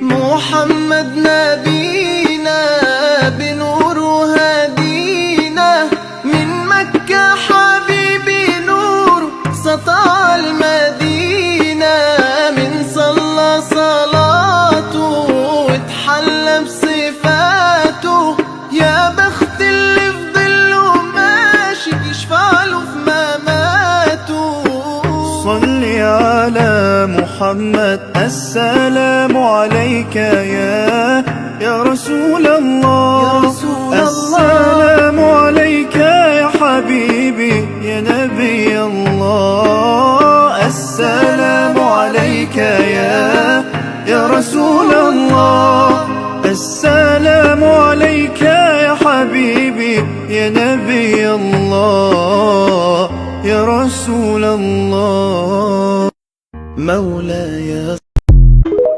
محمد نبينا بنور هدينا، من مكة حبيبي نور سطع المدينة، من صلى صلاته واتحلى بصفاته، يا بخت اللي في ظله ماشي يشفعله في مماته. صل على محمد، السلام عليك يا رسول الله، السلام عليك يا حبيبي يا نبي الله، السلام عليك يا رسول الله، السلام عليك يا حبيبي يا نبي الله يا رسول الله. مولاي